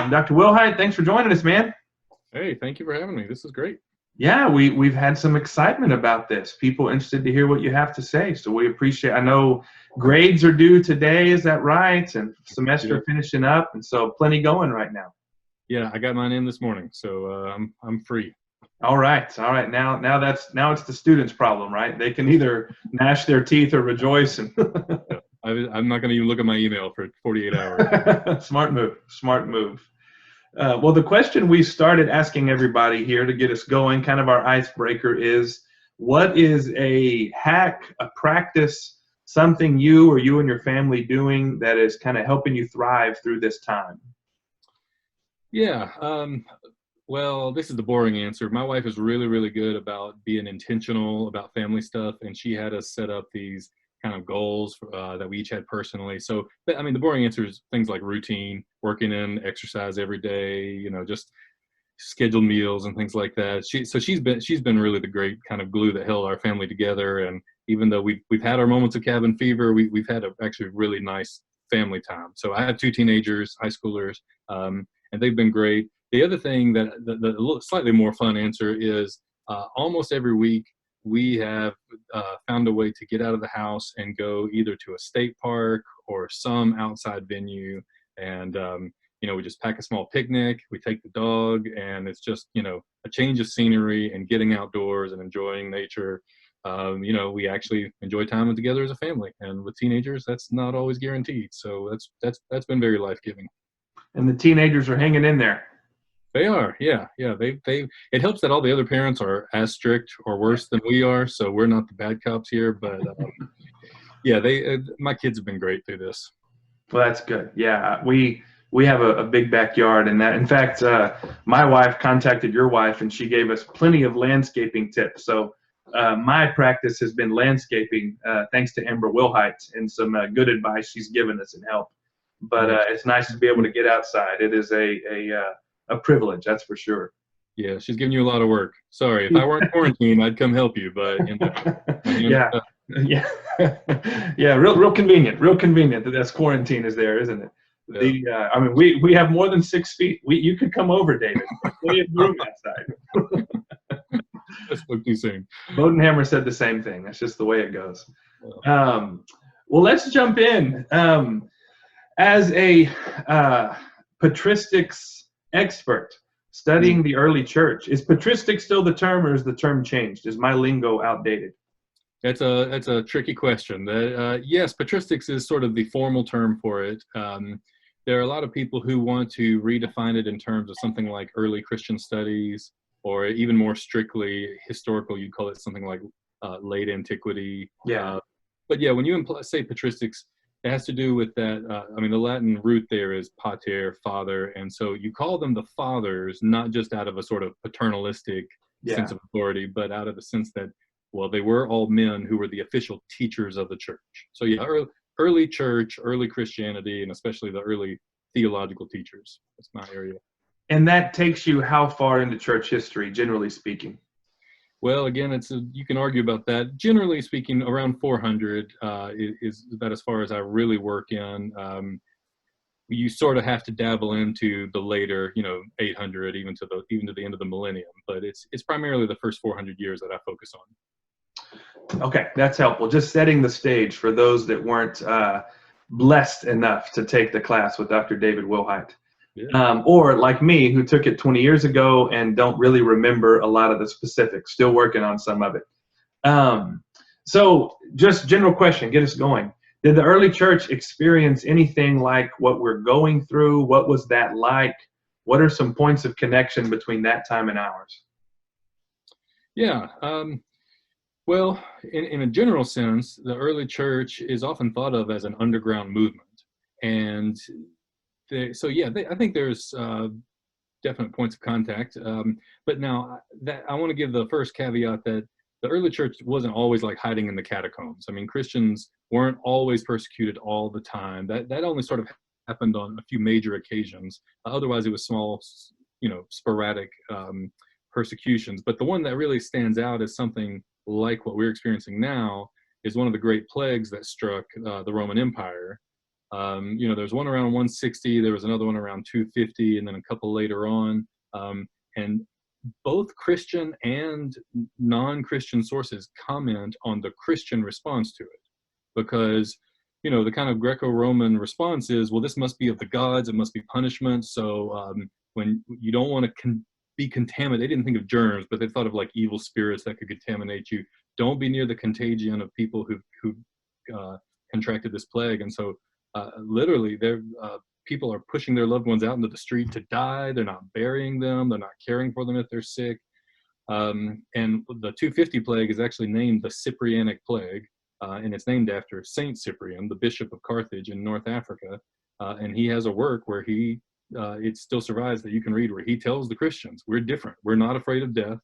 Dr. Wilhite, thanks for joining us, man. Hey, thank you for having me. This is great. Yeah, we've had some excitement about this. People interested to hear what you have to say, so we appreciate. I know grades are due today, is that right? And semester finishing up, and so plenty going right now. Yeah, I got mine in this morning, so I'm free. All right. Now it's the students' problem, right? They can either gnash their teeth or rejoice. And I'm not going to even look at my email for 48 hours. Smart move. Smart move. Well, the question we started asking everybody here to get us going, kind of our icebreaker, is what is a hack, a practice, something you or you and your family doing that is kind of helping you thrive through this time? Yeah. Well, this is the boring answer. My wife is really, really good about being intentional about family stuff, and she had us set up these kind of goals that we each had personally. So, I mean, the boring answer is things like routine, working in, exercise every day, just scheduled meals and things like that. She's been really the great kind of glue that held our family together. And even though we've had our moments of cabin fever, we've had actually really nice family time. So I have two teenagers, high schoolers, and they've been great. The other thing that the slightly more fun answer is almost every week we have found a way to get out of the house and go either to a state park or some outside venue. And, we just pack a small picnic, we take the dog, and it's just, a change of scenery and getting outdoors and enjoying nature. We actually enjoy time together as a family. And with teenagers, that's not always guaranteed. So that's been very life-giving. And the teenagers are hanging in there. They are, yeah. It helps that all the other parents are as strict or worse than we are, so we're not the bad cops here. But my kids have been great through this. Well, that's good. Yeah, we have a big backyard, and that, in fact, my wife contacted your wife, and she gave us plenty of landscaping tips. So my practice has been landscaping, thanks to Amber Wilhite, and some good advice she's given us and help. But it's nice to be able to get outside. It is a privilege, that's for sure. Yeah, she's giving you a lot of work. Sorry, if I weren't quarantined, I'd come help you, but yeah, real convenient that this quarantine is there, isn't it? Yeah. I mean, we have more than 6 feet. You could come over, David. Plenty of room outside. That's what you're saying. Bodenhammer said the same thing. That's just the way it goes. Well, let's jump in. As a patristics expert studying the early church, is patristic still the term, or is the term changed? Is my lingo outdated? That's a tricky question. Yes, patristics is sort of the formal term for it. There are a lot of people who want to redefine it in terms of something like early Christian studies, or even more strictly historical, you'd call it something like late antiquity. Yeah. But yeah, when you say patristics, it has to do with that. The Latin root there is pater, father. And so you call them the fathers, not just out of a sort of paternalistic sense of authority, but out of the sense that, well, they were all men who were the official teachers of the church. So yeah, early church, early Christianity, and especially the early theological teachers. That's my area. And that takes you how far into church history, generally speaking? Well, again, you can argue about that. Generally speaking, around 400 is about as far as I really work in. You sort of have to dabble into the later, 800, even to the end of the millennium. But it's primarily the first 400 years that I focus on. Okay, that's helpful. Just setting the stage for those that weren't blessed enough to take the class with Dr. David Wilhite. Yeah. Or like me, who took it 20 years ago and don't really remember a lot of the specifics, still working on some of it. So just general question, get us going. Did the early church experience anything like what we're going through? What was that like? What are some points of connection between that time and ours? Yeah. Well, in a general sense, the early church is often thought of as an underground movement. And I think there's definite points of contact. But now I want to give the first caveat that the early church wasn't always like hiding in the catacombs. I mean, Christians weren't always persecuted all the time. That only sort of happened on a few major occasions. Otherwise, it was small, sporadic persecutions. But the one that really stands out as something like what we're experiencing now is one of the great plagues that struck the Roman Empire. There's one around 160, there was another one around 250, and then a couple later on. And both Christian and non-Christian sources comment on the Christian response to it, because the kind of Greco-Roman response is, well, this must be of the gods, it must be punishment. So when you don't want to be contaminated, they didn't think of germs, but they thought of like evil spirits that could contaminate you. Don't be near the contagion of people who contracted this plague. And so literally, people are pushing their loved ones out into the street to die. They're not burying them. They're not caring for them if they're sick. And the 250 plague is actually named the Cyprianic plague, and it's named after Saint Cyprian, the Bishop of Carthage in North Africa. And he has a work where it still survives, that you can read, where he tells the Christians, we're different. We're not afraid of death.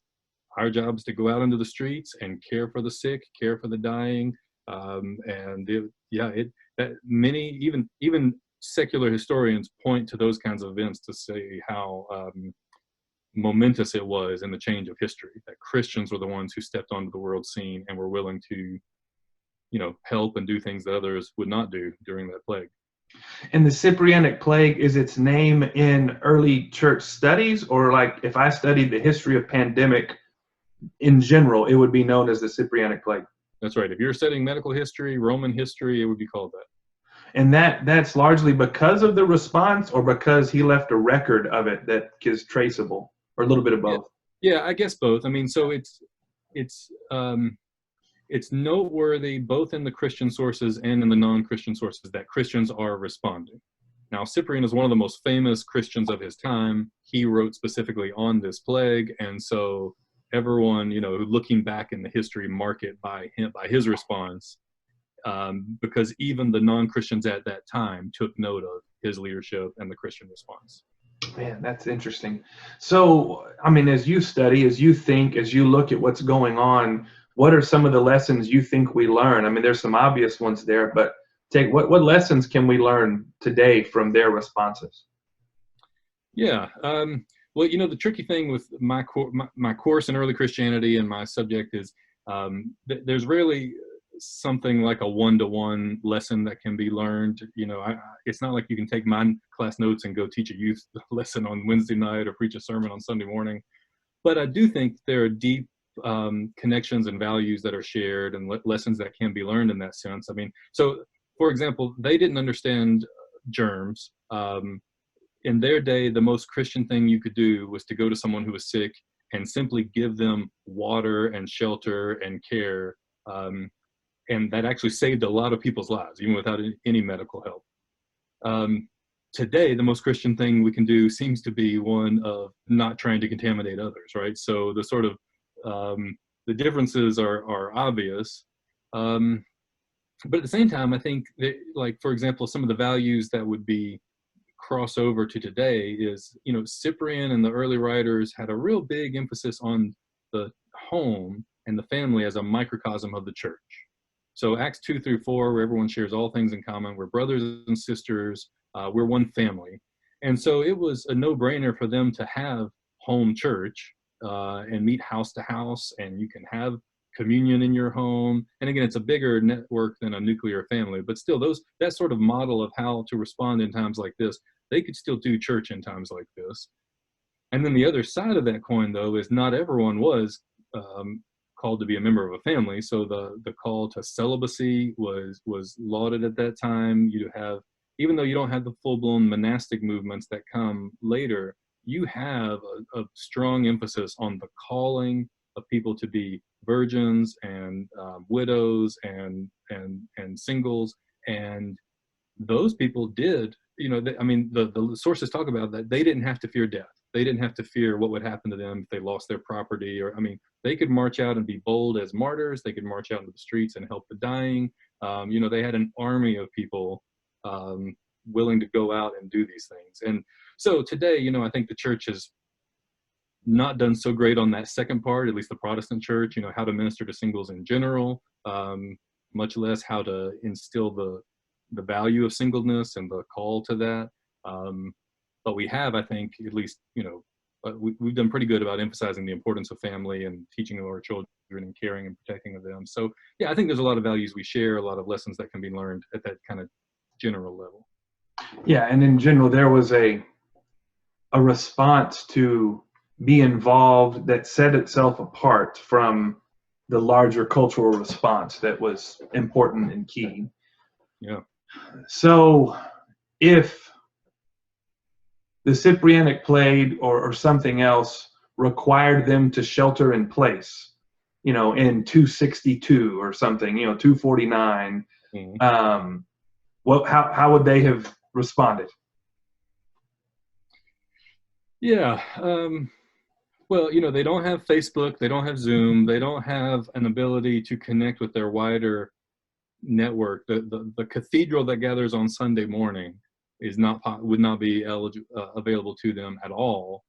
Our job is to go out into the streets and care for the sick, care for the dying. Many, even secular historians point to those kinds of events to say how momentous it was in the change of history, that Christians were the ones who stepped onto the world scene and were willing to, help and do things that others would not do during that plague. And the Cyprianic plague, is its name in early church studies, or like if I studied the history of pandemic in general, it would be known as the Cyprianic plague? That's right. If you're studying medical history, Roman history, it would be called that. And that's largely because of the response, or because he left a record of it that is traceable, or a little bit of both? Yeah, I guess both. I mean, so it's noteworthy both in the Christian sources and in the non-Christian sources that Christians are responding. Now, Cyprian is one of the most famous Christians of his time. He wrote specifically on this plague, and so everyone, looking back in the history, mark it by his response, because even the non-Christians at that time took note of his leadership and the Christian response. Man, that's interesting. So, I mean, as you study, as you think, as you look at what's going on, what are some of the lessons you think we learn? I mean, there's some obvious ones there, but what lessons can we learn today from their responses? Yeah. Well, the tricky thing with my course in early Christianity and my subject is there's really something like a one-to-one lesson that can be learned. It's not like you can take my class notes and go teach a youth lesson on Wednesday night or preach a sermon on Sunday morning. But I do think there are deep connections and values that are shared, and lessons that can be learned in that sense. I mean, so for example, they didn't understand germs. In their day, the most Christian thing you could do was to go to someone who was sick and simply give them water and shelter and care. And that actually saved a lot of people's lives, even without any medical help. Today, the most Christian thing we can do seems to be one of not trying to contaminate others, right? So the sort of the differences are obvious. But at the same time, I think that, like, for example, some of the values that would be cross over to today is, Cyprian and the early writers had a real big emphasis on the home and the family as a microcosm of the church. So Acts 2-4, where everyone shares all things in common, we're brothers and sisters, we're one family. And so it was a no-brainer for them to have home church and meet house to house, and you can have communion in your home. And again, it's a bigger network than a nuclear family, but still that sort of model of how to respond in times like this, they could still do church in times like this. And then the other side of that coin, though, is not everyone was called to be a member of a family. So the call to celibacy was lauded at that time. You have, even though you don't have the full-blown monastic movements that come later, you have a strong emphasis on the calling of people to be virgins and widows and singles. And those people did, the sources talk about that. They didn't have to fear death. They didn't have to fear what would happen to them if they lost their property, they could march out and be bold as martyrs. They could march out into the streets and help the dying. They had an army of people willing to go out and do these things. And so today, I think the church has not done so great on that second part, at least the Protestant church, how to minister to singles in general, much less how to instill the value of singleness and the call to that. But we have, I think, at least, we've done pretty good about emphasizing the importance of family and teaching our children and caring and protecting of them. So, yeah, I think there's a lot of values we share, a lot of lessons that can be learned at that kind of general level. Yeah, and in general, there was a response to be involved that set itself apart from the larger cultural response that was important and key. Yeah. So if the Cyprianic plague or something else required them to shelter in place, in 262 or something, 249, how would they have responded? Yeah. Well, they don't have Facebook, they don't have Zoom, they don't have an ability to connect with their wider network. The cathedral that gathers on Sunday morning would not be available to them at all.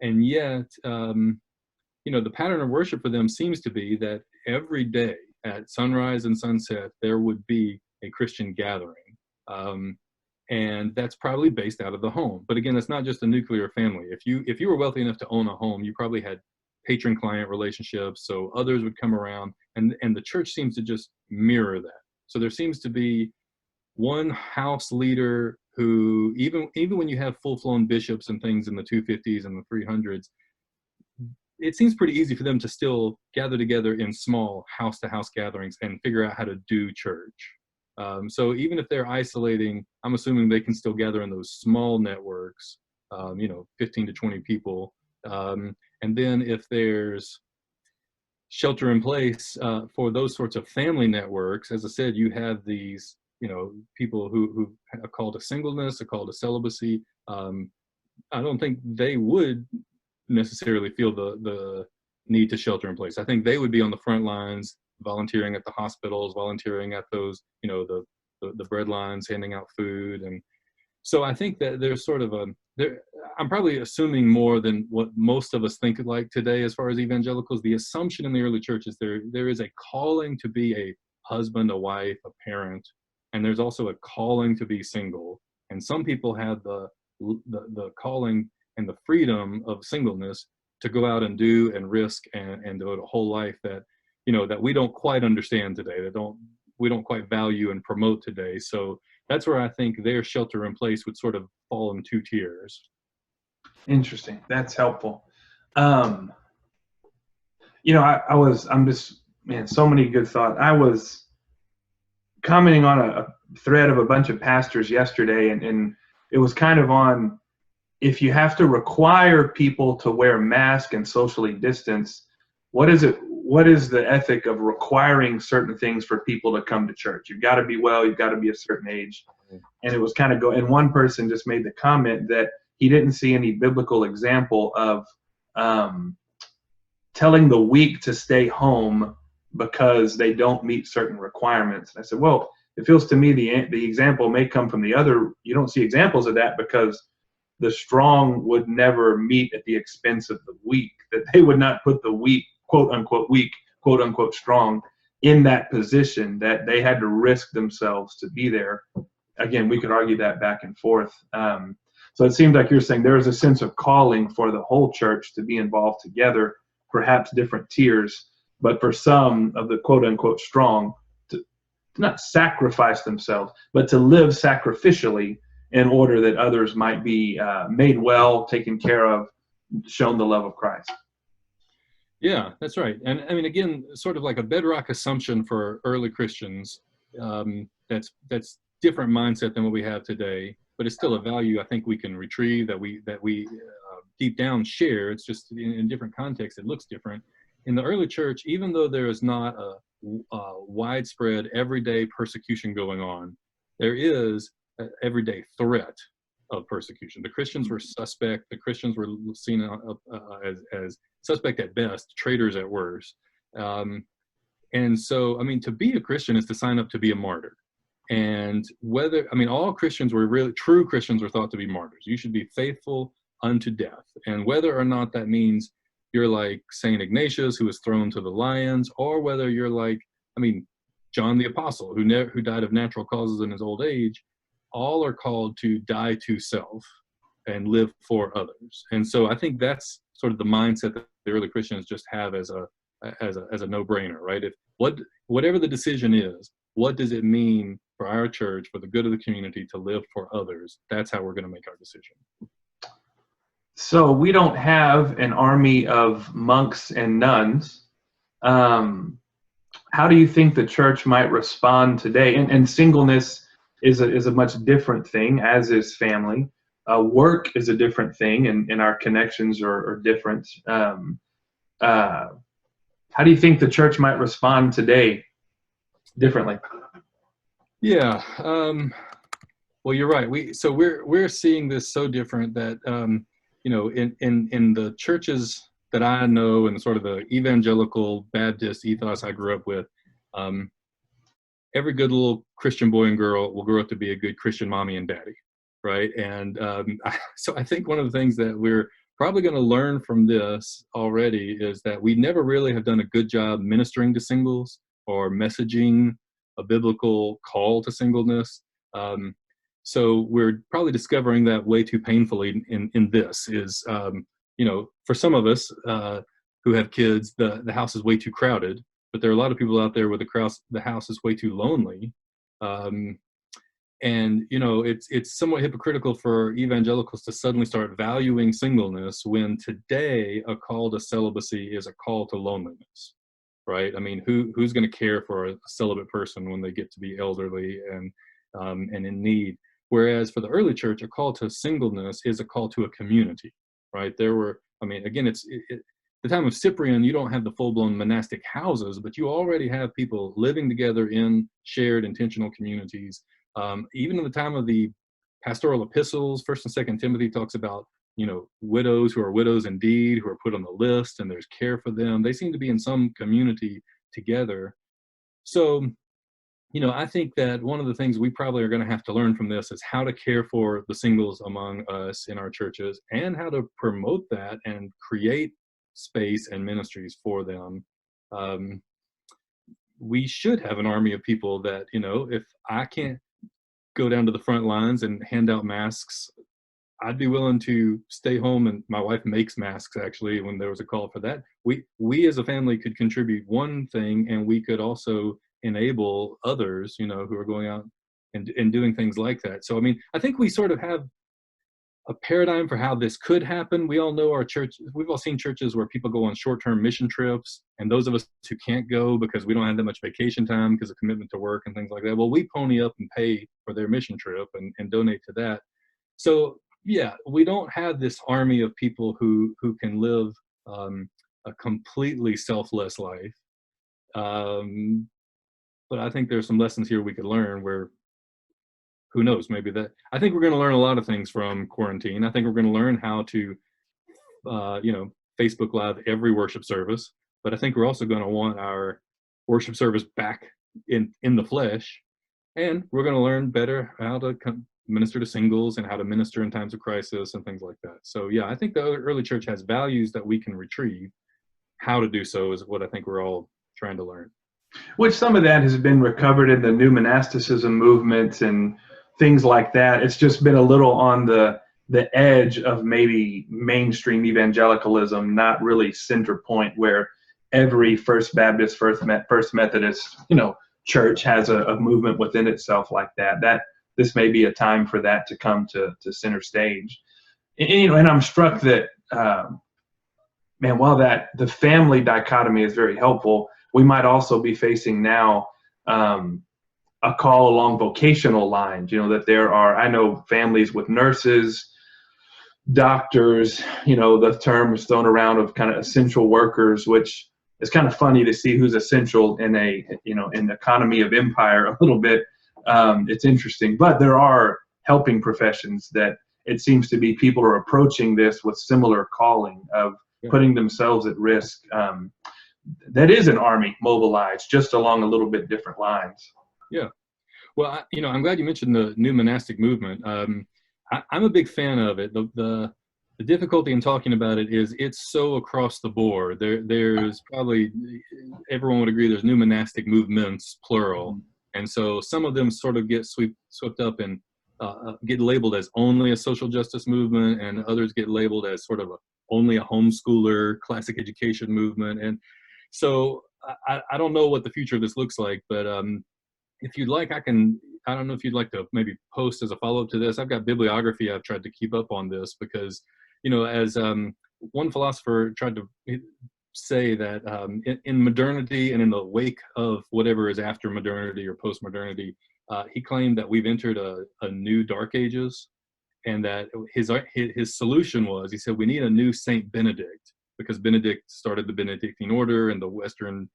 And yet, the pattern of worship for them seems to be that every day at sunrise and sunset, there would be a Christian gathering. And that's probably based out of the home. But again, it's not just a nuclear family. If you were wealthy enough to own a home, you probably had patron-client relationships, so others would come around, and the church seems to just mirror that. So there seems to be one house leader who, even when you have full-blown bishops and things in the 250s and the 300s, it seems pretty easy for them to still gather together in small house-to-house gatherings and figure out how to do church. So even if they're isolating, I'm assuming they can still gather in those small networks, 15 to 20 people. And then if there's shelter in place for those sorts of family networks, as I said, you have these, people who are called to singleness, are called to celibacy. I don't think they would necessarily feel the need to shelter in place. I think they would be on the front lines, volunteering at the hospitals, volunteering at those, the bread lines, handing out food. And so I think that there's sort of I'm probably assuming more than what most of us think like today as far as evangelicals. The assumption in the early church is there is a calling to be a husband, a wife, a parent, and there's also a calling to be single. And some people have the calling and the freedom of singleness to go out and do and risk and devote a whole life that that we don't quite understand today, we don't quite value and promote today. So that's where I think their shelter in place would sort of fall in two tiers. Interesting. That's helpful. I'm just, man, so many good thoughts. I was commenting on a thread of a bunch of pastors yesterday, and it was kind of on, if you have to require people to wear masks and socially distance, what is the ethic of requiring certain things for people to come to church? You've got to be well, you've got to be a certain age. And it was kind of and one person just made the comment that he didn't see any biblical example of telling the weak to stay home because they don't meet certain requirements. And I said, well, it feels to me the example may come from the other. You don't see examples of that because the strong would never meet at the expense of the weak, that they would not put the weak, quote unquote weak, quote unquote strong, in that position, that they had to risk themselves to be there. Again, we could argue that back and forth. So it seems like you're saying there is a sense of calling for the whole church to be involved together, perhaps different tiers, but for some of the quote unquote strong to not sacrifice themselves, but to live sacrificially in order that others might be made well, taken care of, shown the love of Christ. Yeah, that's right. And I mean, again, sort of like a bedrock assumption for early Christians, that's different mindset than what we have today, but it's still a value I think we can retrieve, that we deep down share. It's just in different contexts, it looks different. In the early church, even though there is not a widespread everyday persecution going on, there is an everyday threat of persecution. The Christians were suspect. The Christians were seen as suspect at best, traitors at worst. And so, I mean, to be a Christian is to sign up to be a martyr. And all Christians were really, true Christians were thought to be martyrs. You should be faithful unto death. And whether or not that means you're like St. Ignatius, who was thrown to the lions, or whether you're like, John the Apostle, who died of natural causes in his old age, all are called to die to self and live for others. And so I think that's sort of the mindset that the early Christians just have as a no-brainer, right? Whatever the decision is, what does it mean for our church, for the good of the community, to live for others. That's how we're going to make our decision. So we don't have an army of monks and nuns. How do you think the church might respond today? And singleness is a much different thing, as is family. Work is a different thing, and our connections are different. How do you think the church might respond today differently? Yeah. Well, you're right. We're seeing this so different that in the churches that I know, and sort of the evangelical Baptist ethos I grew up with, every good little Christian boy and girl will grow up to be a good Christian mommy and daddy, right? And so I think one of the things that we're probably going to learn from this already is that we never really have done a good job ministering to singles or messaging a biblical call to singleness. So we're probably discovering that way too painfully in this is, for some of us who have kids, the house is way too crowded, but there are a lot of people out there where the house is way too lonely. And it's somewhat hypocritical for evangelicals to suddenly start valuing singleness when today a call to celibacy is a call to loneliness, right? I mean, who's going to care for a celibate person when they get to be elderly and in need? Whereas for the early church, a call to singleness is a call to a community, right? Again, the time of Cyprian, you don't have the full-blown monastic houses, but you already have people living together in shared intentional communities. Even in the time of the pastoral epistles, 1st and 2nd Timothy talks about, widows who are widows indeed, who are put on the list, and there's care for them. They seem to be in some community together. So, I think that one of the things we probably are going to have to learn from this is how to care for the singles among us in our churches, and how to promote that and create space and ministries for them. We should have an army of people that, if I can't go down to the front lines and hand out masks, I'd be willing to stay home, and my wife makes masks actually when there was a call for that. We as a family could contribute one thing, and we could also enable others, who are going out and doing things like that. So, I think we sort of have a paradigm for how this could happen. We all know our church, we've all seen churches where people go on short-term mission trips, and those of us who can't go because we don't have that much vacation time because of commitment to work and things like that, well, we pony up and pay for their mission trip and donate to that. So yeah, we don't have this army of people who can live a completely selfless life. But I think there's some lessons here we could learn where, who knows, I think we're going to learn a lot of things from quarantine. I think we're going to learn how to, Facebook Live every worship service, but I think we're also going to want our worship service back in the flesh, and we're going to learn better how to minister to singles and how to minister in times of crisis and things like that. So yeah, I think the early church has values that we can retrieve. How to do so is what I think we're all trying to learn. Which some of that has been recovered in the new monasticism movement and things like that. It's just been a little on the edge of maybe mainstream evangelicalism, not really center point where every First Baptist, First Methodist, church has a movement within itself like that. That this may be a time for that to come to center stage. And I'm struck that, while that the family dichotomy is very helpful, we might also be facing now a call along vocational lines, that there are, I know families with nurses, doctors, the term is thrown around of kind of essential workers, which is kind of funny to see who's essential in in the economy of empire a little bit. It's interesting, but there are helping professions that it seems to be people are approaching this with similar calling of putting themselves at risk. That is an army mobilized, just along a little bit different lines. Yeah. Well, I'm glad you mentioned the new monastic movement. I'm a big fan of it. The difficulty in talking about it is it's so across the board. There's probably, everyone would agree, there's new monastic movements, plural. And so some of them sort of get swept up and get labeled as only a social justice movement, and others get labeled as sort of only a homeschooler, classic education movement. And so I don't know what the future of this looks like, but if you'd like, I can I don't know if you'd like to maybe post as a follow-up to this. I've got bibliography I've tried to keep up on this because, as one philosopher tried to say that in modernity and in the wake of whatever is after modernity or post-modernity, he claimed that we've entered a new dark ages, and that his solution was, he said, we need a new Saint Benedict, because Benedict started the Benedictine order, and the Western,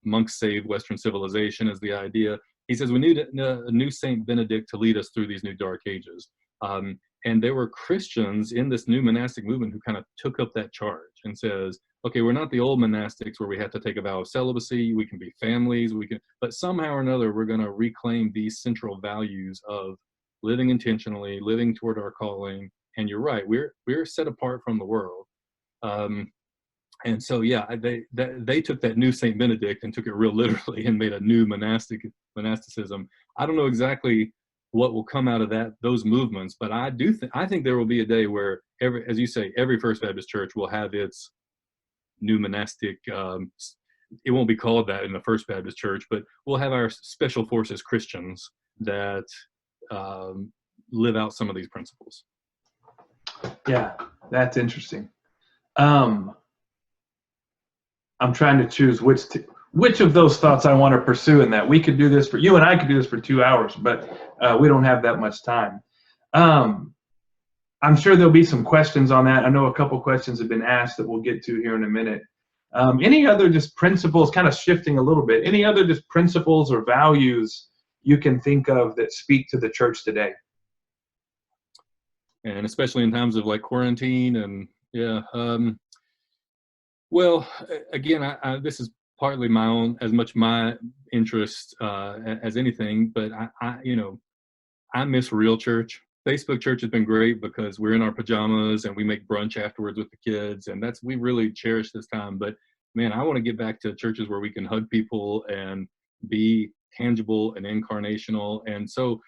monks saved Western civilization is the idea. He says we need a new Saint Benedict to lead us through these new dark ages. And there were Christians in this new monastic movement who kind of took up that charge and says, okay, we're not the old monastics where we have to take a vow of celibacy, we can be families, but somehow or another, we're going to reclaim these central values of living intentionally, living toward our calling. And you're right, we're set apart from the world. And so, yeah, they took that new Saint Benedict and took it real literally and made a new monasticism. I don't know exactly what will come out of those movements, but I think there will be a day where as you say, every First Baptist church will have its new monastic. It won't be called that in the First Baptist Church, but we'll have our special forces Christians that live out some of these principles. Yeah, that's interesting. I'm trying to choose which of those thoughts I want to pursue in that. We could do this you and I could do this for 2 hours, but we don't have that much time. I'm sure there'll be some questions on that. I know a couple questions have been asked that we'll get to here in a minute. Any other just principles, kind of shifting a little bit, any other just principles or values you can think of that speak to the church today? And especially in times of like quarantine and well, again, this is partly my own, as much my interest as anything, but I miss real church. Facebook church has been great because we're in our pajamas and we make brunch afterwards with the kids, and we really cherish this time. But man, I want to get back to churches where we can hug people and be tangible and incarnational. And so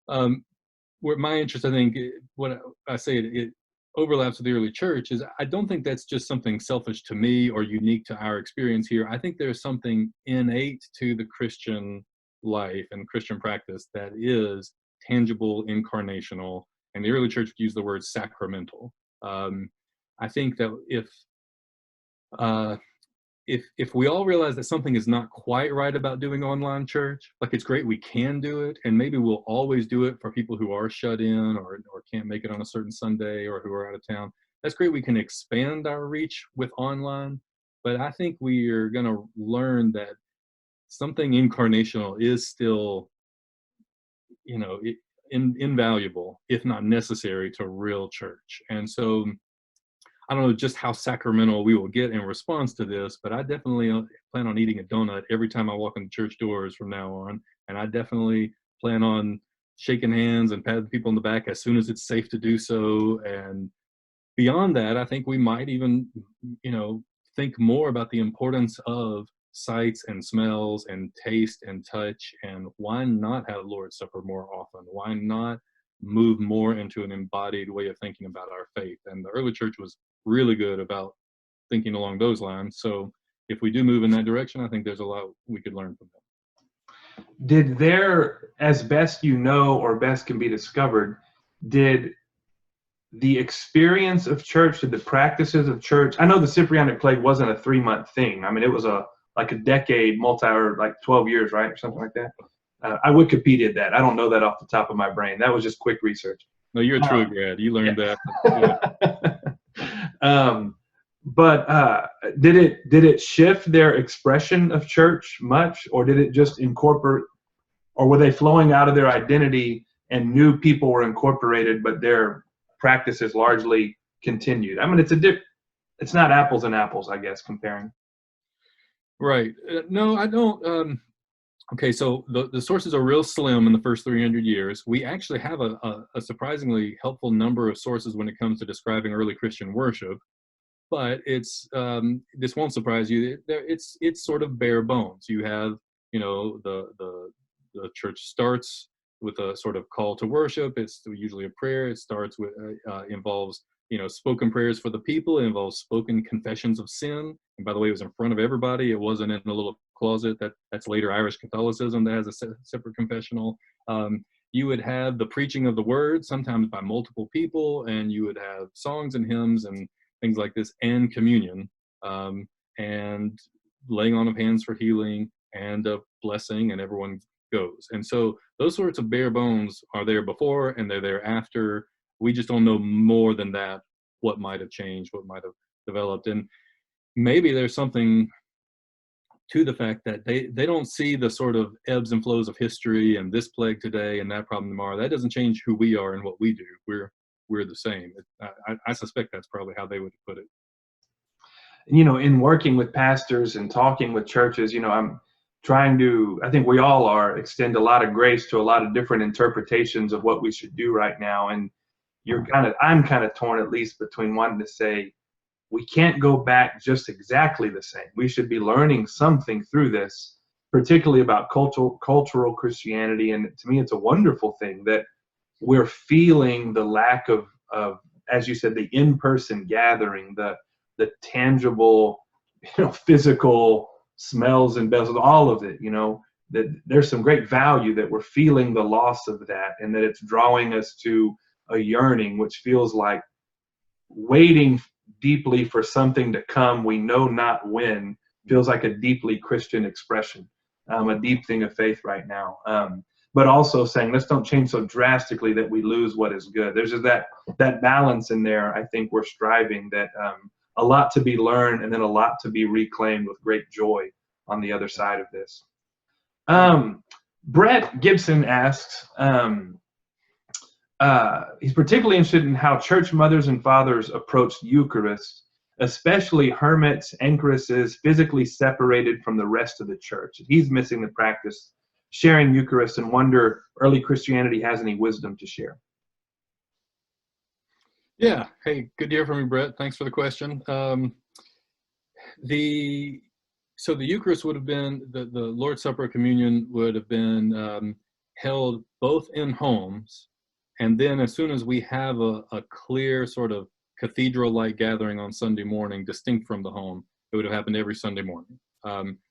where my interest, I think, what I say, it overlaps with the early church, is I don't think that's just something selfish to me or unique to our experience here. I think there's something innate to the Christian life and Christian practice that is tangible, incarnational, and the early church would use the word sacramental. I think that if we all realize that something is not quite right about doing online church, like it's great we can do it, and maybe we'll always do it for people who are shut in or can't make it on a certain Sunday or who are out of town. That's great. We can expand our reach with online, but I think we are going to learn that something incarnational is still, invaluable, if not necessary, to real church. And so I don't know just how sacramental we will get in response to this, but I definitely plan on eating a donut every time I walk in the church doors from now on. And I definitely plan on shaking hands and patting people on the back as soon as it's safe to do so. And beyond that, I think we might even, think more about the importance of sights and smells and taste and touch, and why not have Lord's Supper more often? Why not move more into an embodied way of thinking about our faith? And the early church was really good about thinking along those lines. So if we do move in that direction, I think there's a lot we could learn from them. Did there, as best you know or best can be discovered, did the experience of church, did the practices of church, I know the Cyprianic plague wasn't a 3-month thing. I mean, it was like a decade, or like 12 years, right? Or something like that. I Wikipedia'd that. I don't know that off the top of my brain. That was just quick research. No, you're a true grad. You learned that. But did it shift their expression of church much, or did it just incorporate, or were they flowing out of their identity and new people were incorporated, but their practices largely continued? I mean, it's not apples and apples, I guess, comparing. Right. No, I don't. Okay, so the sources are real slim in the first 300 years. We actually have a surprisingly helpful number of sources when it comes to describing early Christian worship, but it's this won't surprise you. It's sort of bare bones. You have, the church starts with a sort of call to worship. It's usually a prayer. It starts with involves spoken prayers for the people. It involves spoken confessions of sin. And by the way, it was in front of everybody. It wasn't in a little closet. That's later Irish Catholicism that has a separate confessional. You would have the preaching of the word, sometimes by multiple people, and you would have songs and hymns and things like this, and communion, and laying on of hands for healing, and a blessing, and everyone goes. And so those sorts of bare bones are there before, and they're there after. We just don't know more than that, what might have changed, what might have developed. And maybe there's something to the fact that they don't see the sort of ebbs and flows of history and this plague today and that problem tomorrow. That doesn't change who we are and what we do. We're the same. I suspect that's probably how they would put it. In working with pastors and talking with churches, I'm trying to, I think we all are, extend a lot of grace to a lot of different interpretations of what we should do right now. And I'm kind of torn, at least, between wanting to say, we can't go back just exactly the same. We should be learning something through this, particularly about cultural Christianity. And to me, it's a wonderful thing that we're feeling the lack of, as you said, the in-person gathering, the tangible, physical smells and bells, all of it, that there's some great value that we're feeling the loss of that, and that it's drawing us to a yearning, which feels like waiting deeply for something to come, we know not when, feels like a deeply Christian expression, a deep thing of faith right now. But also saying, let's don't change so drastically that we lose what is good. There's just that balance in there. I think we're striving that a lot to be learned, and then a lot to be reclaimed with great joy on the other side of this. Brett Gibson asks, he's particularly interested in how church mothers and fathers approach Eucharist, especially hermits, anchoresses, physically separated from the rest of the church. He's missing the practice sharing Eucharist, and wonder early Christianity has any wisdom to share. Yeah. Hey, good to hear from you, Brett. Thanks for the question. So the Eucharist would have been, the Lord's Supper, communion would have been held both in homes, and then as soon as we have a clear sort of cathedral-like gathering on Sunday morning, distinct from the home, it would have happened every Sunday morning.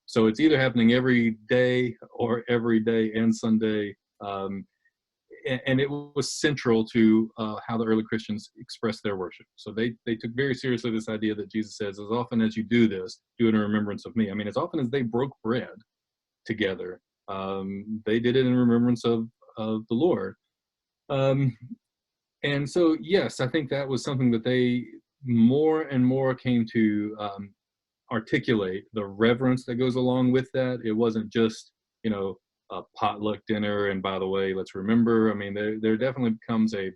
So it's either happening every day or every day and Sunday. And it was central to how the early Christians expressed their worship. So they took very seriously this idea that Jesus says, as often as you do this, do it in remembrance of me. I mean, as often as they broke bread together, they did it in remembrance of the Lord. And so, yes, I think that was something that they more and more came to articulate, the reverence that goes along with that. It wasn't just, a potluck dinner, and by the way, let's remember. I mean, there definitely becomes a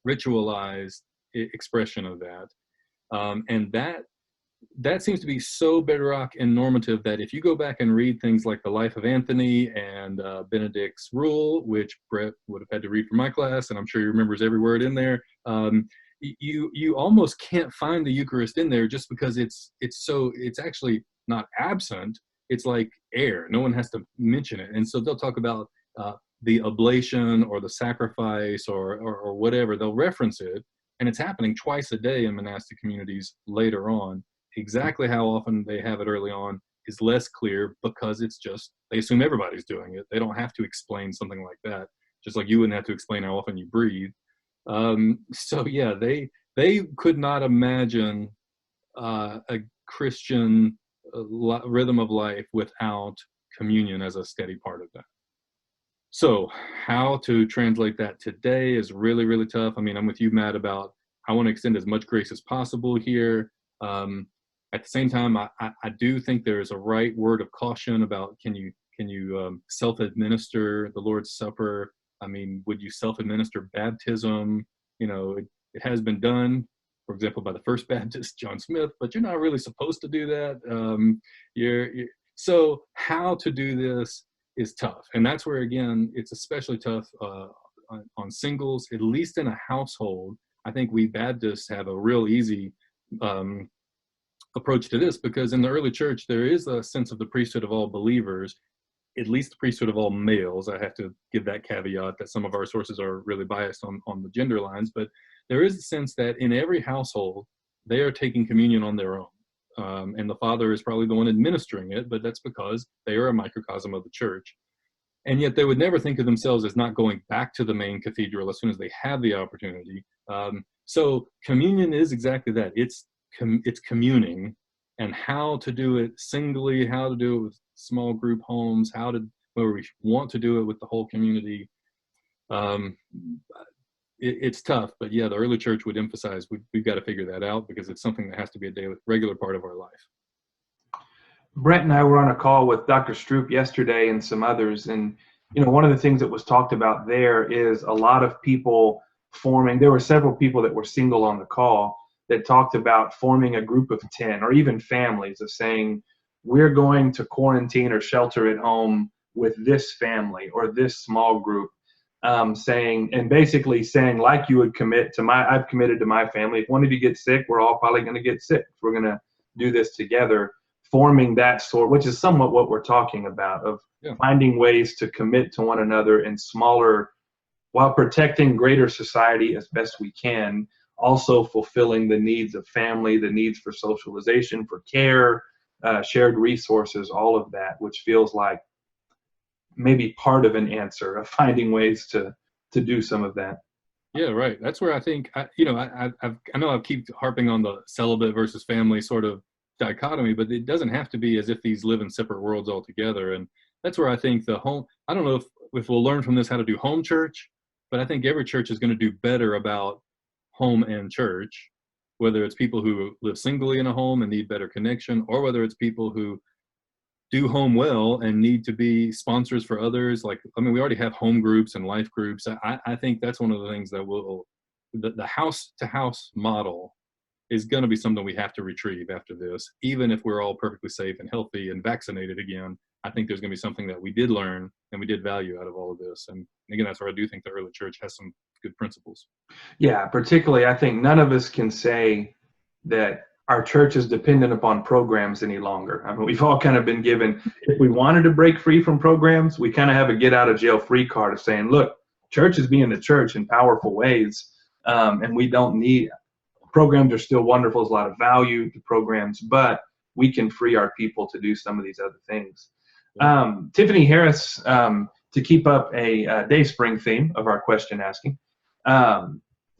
ritualized expression of that. And that seems to be so bedrock and normative that if you go back and read things like the Life of Anthony and Benedict's Rule, which Brett would have had to read for my class, and I'm sure he remembers every word in there, you almost can't find the Eucharist in there, just because it's actually not absent. It's like air. No one has to mention it. And so they'll talk about the oblation or the sacrifice or whatever. They'll reference it, and it's happening twice a day in monastic communities later on. Exactly how often they have it early on is less clear, because it's just, they assume everybody's doing it. They don't have to explain something like that, just like you wouldn't have to explain how often you breathe. So yeah, they could not imagine a Christian rhythm of life without communion as a steady part of that. So how to translate that today is really, really tough. I mean, I'm with you, Matt, about I want to extend as much grace as possible here. At the same time, I do think there is a right word of caution about can you self-administer the Lord's Supper? I mean, would you self-administer baptism? It has been done, for example, by the first Baptist, John Smith, but you're not really supposed to do that. So how to do this is tough. And that's where, again, it's especially tough on singles, at least in a household. I think we Baptists have a real easy approach to this, because in the early church, there is a sense of the priesthood of all believers, at least the priesthood of all males. I have to give that caveat that some of our sources are really biased on the gender lines, but there is a sense that in every household, they are taking communion on their own. And the father is probably the one administering it, but that's because they are a microcosm of the church. and yet they would never think of themselves as not going back to the main cathedral as soon as they have the opportunity. So communion is exactly that. It's communing, and how to do it singly, how to do it with small group homes, where we want to do it with the whole community. It's tough, but yeah, the early church would emphasize we've got to figure that out, because it's something that has to be a regular part of our life. Brett and I were on a call with Dr. Stroop yesterday and some others, and one of the things that was talked about there is a lot of people forming. There were several people that were single on the call that talked about forming a group of 10 or even families, of saying, we're going to quarantine or shelter at home with this family or this small group. Basically saying, like you would commit to I've committed to my family. If one of you gets sick, we're all probably going to get sick. We're going to do this together, forming that sort, which is somewhat what we're talking about, of finding ways to commit to one another in smaller, while protecting greater society as best we can, also fulfilling the needs of family, the needs for socialization, for care, shared resources, all of that, which feels like maybe part of an answer of finding ways to do some of that. Yeah, right. That's where I think, I know I keep harping on the celibate versus family sort of dichotomy, but it doesn't have to be as if these live in separate worlds altogether. And that's where I think I don't know if we'll learn from this how to do home church, but I think every church is going to do better about home and church, whether it's people who live singly in a home and need better connection, or whether it's people who do home well and need to be sponsors for others. We already have home groups and life groups. I think that's one of the things that the house to house model is going to be something we have to retrieve after this. Even if we're all perfectly safe and healthy and vaccinated again, I think there's going to be something that we did learn and we did value out of all of this. And again, that's where I do think the early church has some good principles. Yeah, particularly, I think none of us can say that our church is dependent upon programs any longer. I mean, we've all kind of been given, if we wanted to break free from programs, we kind of have a get out of jail free card of saying, look, church is being the church in powerful ways. And we don't need, programs are still wonderful. There's a lot of value to programs, but we can free our people to do some of these other things. Tiffany Harris, to keep up a Day Spring theme of our question asking.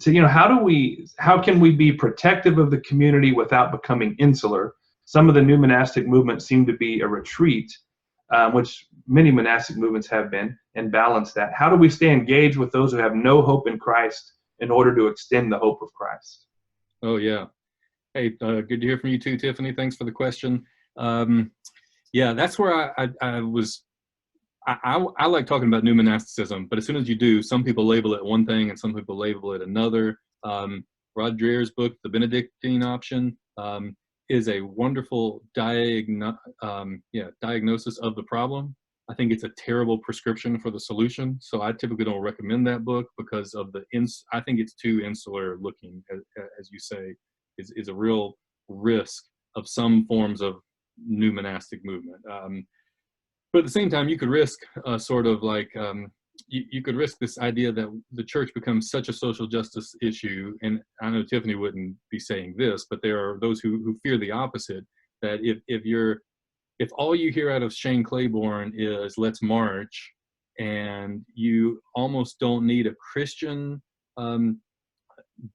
So, how can we be protective of the community without becoming insular? Some of the new monastic movements seem to be a retreat, which many monastic movements have been, and balance that. How do we stay engaged with those who have no hope in Christ in order to extend the hope of Christ? Oh, yeah. Hey, good to hear from you too, Tiffany. Thanks for the question. Yeah, that's where I like talking about new monasticism, but as soon as you do, some people label it one thing and some people label it another. Rod Dreher's book, The Benedictine Option, is a wonderful diagnosis of the problem. I think it's a terrible prescription for the solution. So I typically don't recommend that book because of I think it's too insular looking, as you say, is a real risk of some forms of new monastic movement. But at the same time, you could risk you could risk this idea that the church becomes such a social justice issue. And I know Tiffany wouldn't be saying this, but there are those who fear the opposite, that if all you hear out of Shane Claiborne is let's march, and you almost don't need a Christian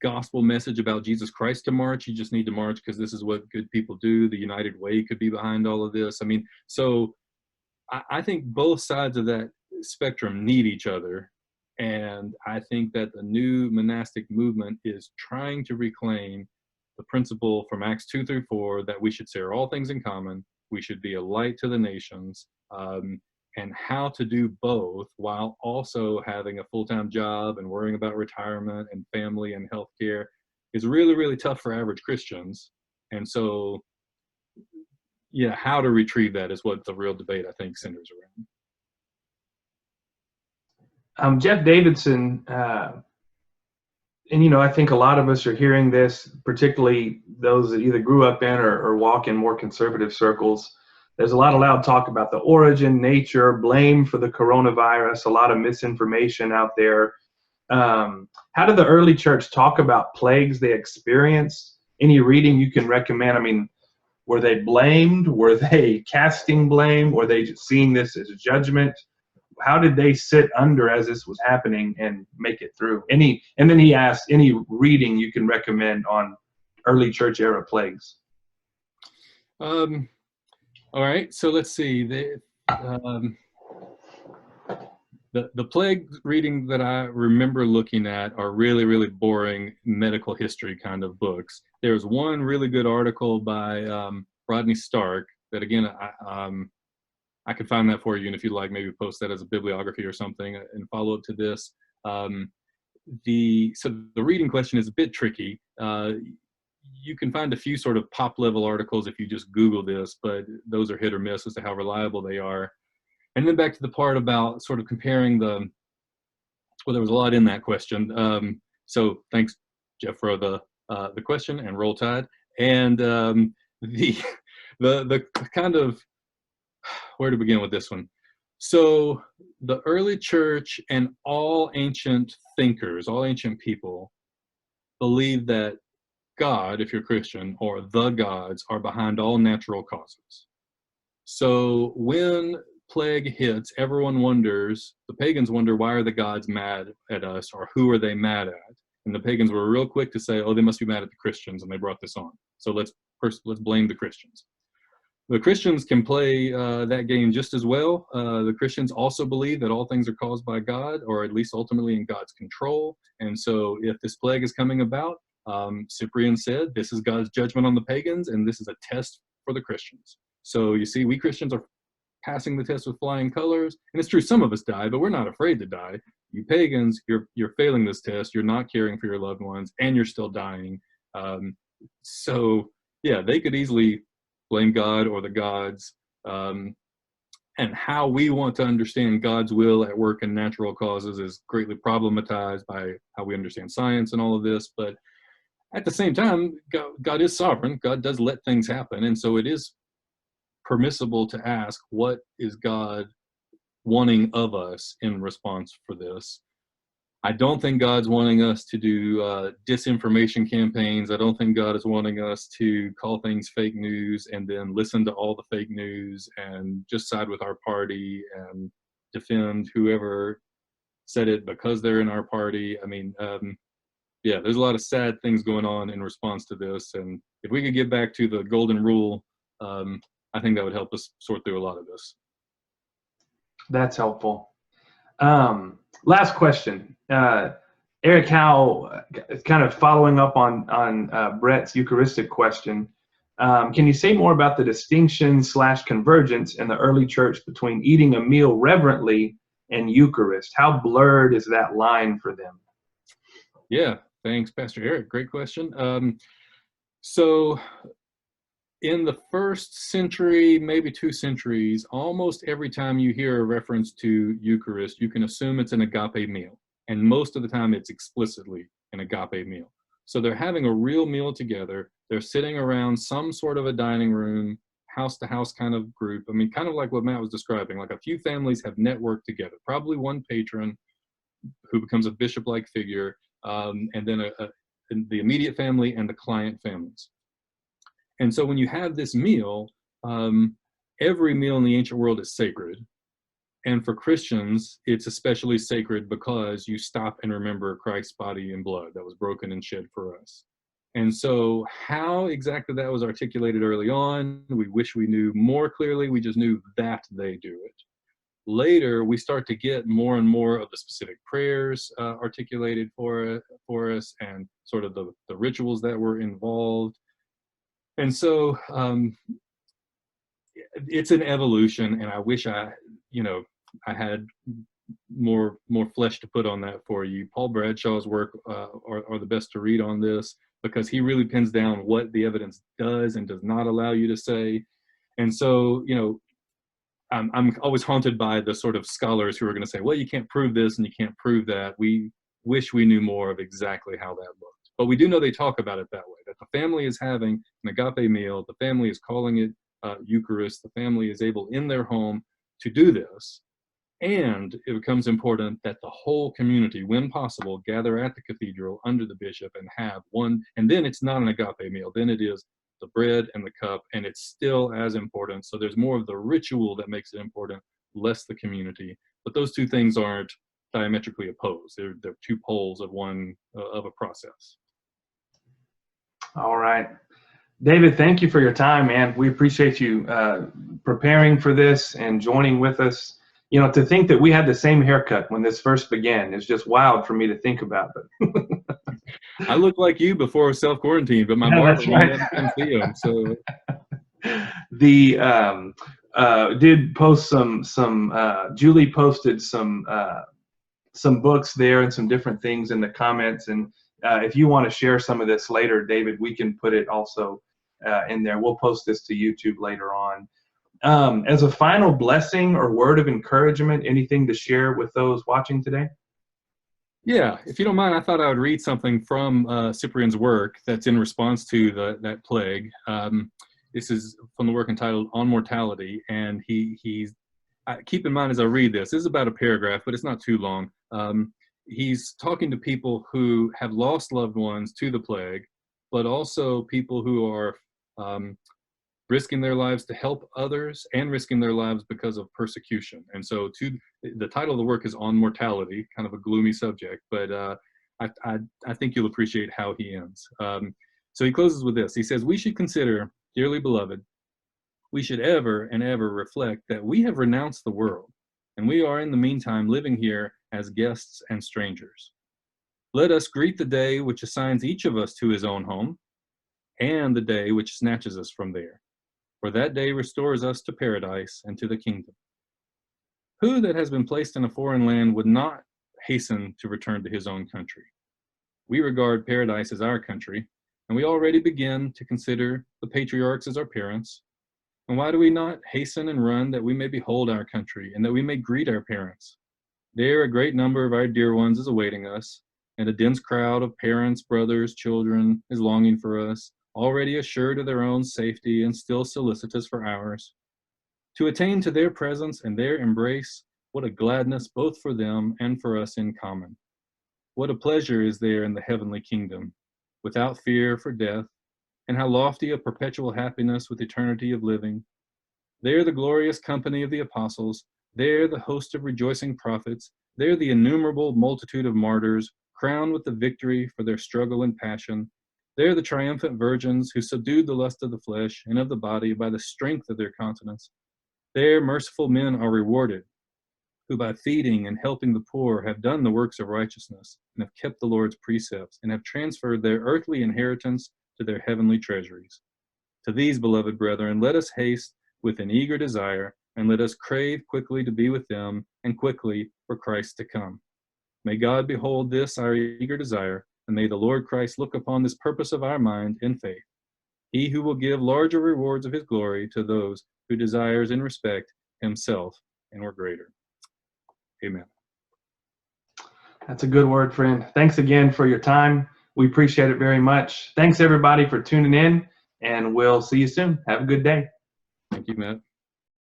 gospel message about Jesus Christ to march, you just need to march because this is what good people do. The United Way could be behind all of this. I mean, so I think both sides of that spectrum need each other. And I think that the new monastic movement is trying to reclaim the principle from Acts 2-4 that we should share all things in common. We should be a light to the nations, and how to do both while also having a full-time job and worrying about retirement and family and healthcare is really, really tough for average Christians. And so, yeah, how to retrieve that is what the real debate, I think, centers around. Jeff Davidson, and I think a lot of us are hearing this, particularly those that either grew up in or walk in more conservative circles. There's a lot of loud talk about the origin, nature, blame for the coronavirus, a lot of misinformation out there. How did the early church talk about plagues they experienced? Any reading you can recommend? I mean, were they blamed? Were they casting blame? Were they just seeing this as a judgment? how did they sit under as this was happening and make it through? And then he asked, any reading you can recommend on early church era plagues? All right, so let's see. The plague reading that I remember looking at are really, really boring medical history kind of books. There's one really good article by Rodney Stark that, again, I could find that for you, and if you'd like, maybe post that as a bibliography or something and follow up to this. So the reading question is a bit tricky. You can find a few sort of pop level articles if you just Google this, but those are hit or miss as to how reliable they are. And then back to the part about sort of comparing well, there was a lot in that question. So thanks, Jeff, for the question, and Roll Tide. And the kind of, where to begin with this one? So the early church and all ancient thinkers, all ancient people, believe that God, if you're Christian, or the gods are behind all natural causes. So when plague hits, everyone wonders, the pagans wonder, why are the gods mad at us, or who are they mad at? And the pagans were real quick to say, oh, they must be mad at the Christians, and they brought this on. So let's blame the Christians. The Christians can play that game just as well. The Christians also believe that all things are caused by God, or at least ultimately in God's control. And so if this plague is coming about, Cyprian said, this is God's judgment on the pagans, and this is a test for the Christians. So you see, we Christians are passing the test with flying colors. And it's true, some of us die, but we're not afraid to die. You pagans, you're failing this test. You're not caring for your loved ones, and you're still dying. So yeah, they could easily blame God or the gods. And how we want to understand God's will at work in natural causes is greatly problematized by how we understand science and all of this. But at the same time, God is sovereign. God does let things happen. And so it is permissible to ask, what is God wanting of us in response for this? I don't think God's wanting us to do disinformation campaigns. I don't think God is wanting us to call things fake news and then listen to all the fake news and just side with our party and defend whoever said it because they're in our party. I mean, yeah, there's a lot of sad things going on in response to this. And if we could get back to the golden rule, I think that would help us sort through a lot of this. That's helpful. Last question. Eric Howe, kind of following up on Brett's Eucharistic question. Can you say more about the distinction/convergence in the early church between eating a meal reverently and Eucharist? How blurred is that line for them? Yeah, thanks, Pastor Eric. Great question. So in the first century, maybe 2 centuries, almost every time you hear a reference to Eucharist, you can assume it's an agape meal. And most of the time it's explicitly an agape meal. So they're having a real meal together. They're sitting around some sort of a dining room, house-to-house kind of group. I mean, kind of like what Matt was describing, like a few families have networked together, probably one patron who becomes a bishop-like figure, and then the immediate family and the client families. And so when you have this meal, every meal in the ancient world is sacred. And for Christians, it's especially sacred because you stop and remember Christ's body and blood that was broken and shed for us. And so how exactly that was articulated early on, we wish we knew more clearly. We just knew that they do it. Later, we start to get more and more of the specific prayers articulated for us, and sort of the rituals that were involved. And so it's an evolution, and I wish I had more flesh to put on that for you. Paul Bradshaw's work are the best to read on this, because he really pins down what the evidence does and does not allow you to say. And so, I'm always haunted by the sort of scholars who are going to say, well, you can't prove this and you can't prove that. We wish we knew more of exactly how that looked. But we do know they talk about it that way, that the family is having an agape meal, the family is calling it Eucharist, the family is able in their home to do this. And it becomes important that the whole community, when possible, gather at the cathedral under the bishop and have one. And then it's not an agape meal. Then it is the bread and the cup, and it's still as important. So there's more of the ritual that makes it important, less the community. But those two things aren't diametrically opposed. They're two poles of one of a process. All right. David, thank you for your time, man. We appreciate you preparing for this and joining with us. You know, to think that we had the same haircut when this first began is just wild for me to think about. But I look like you before self-quarantine, but my yeah, barber that's won't right. let me come see him. So the did post some Julie posted some books there and some different things in the comments. And if you want to share some of this later, David, we can put it also in there. We'll post this to YouTube later on. As a final blessing or word of encouragement, anything to share with those watching today? yeah, if you don't mind, I thought I would read something from Cyprian's work that's in response to that plague. This is from the work entitled On Mortality, and he's keep in mind as I read this is about a paragraph, but it's not too long. He's talking to people who have lost loved ones to the plague, but also people who are risking their lives to help others and risking their lives because of persecution. And so the title of the work is On Mortality, kind of a gloomy subject, but I think you'll appreciate how he ends. So he closes with this. He says, "We should consider, dearly beloved, we should ever and ever reflect that we have renounced the world, and we are in the meantime living here as guests and strangers. Let us greet the day which assigns each of us to his own home, and the day which snatches us from there. For that day restores us to paradise and to the kingdom. Who that has been placed in a foreign land would not hasten to return to his own country? We regard paradise as our country, and we already begin to consider the patriarchs as our parents. And why do we not hasten and run that we may behold our country and that we may greet our parents? There a great number of our dear ones is awaiting us, and a dense crowd of parents, brothers, children is longing for us, already assured of their own safety and still solicitous for ours. To attain to their presence and their embrace, what a gladness both for them and for us in common. What a pleasure is there in the heavenly kingdom, without fear for death, and how lofty a perpetual happiness with eternity of living. There the glorious company of the apostles, there the host of rejoicing prophets, there the innumerable multitude of martyrs, crowned with the victory for their struggle and passion. There the triumphant virgins who subdued the lust of the flesh and of the body by the strength of their continence. There merciful men are rewarded, who by feeding and helping the poor have done the works of righteousness and have kept the Lord's precepts and have transferred their earthly inheritance to their heavenly treasuries. To these, beloved brethren, let us haste with an eager desire, and let us crave quickly to be with them, and quickly for Christ to come. May God behold this our eager desire, and may the Lord Christ look upon this purpose of our mind in faith. He who will give larger rewards of his glory to those who desires and respect himself and were greater. Amen. That's a good word, friend. Thanks again for your time. We appreciate it very much. Thanks, everybody, for tuning in, and we'll see you soon. Have a good day. Thank you, Matt.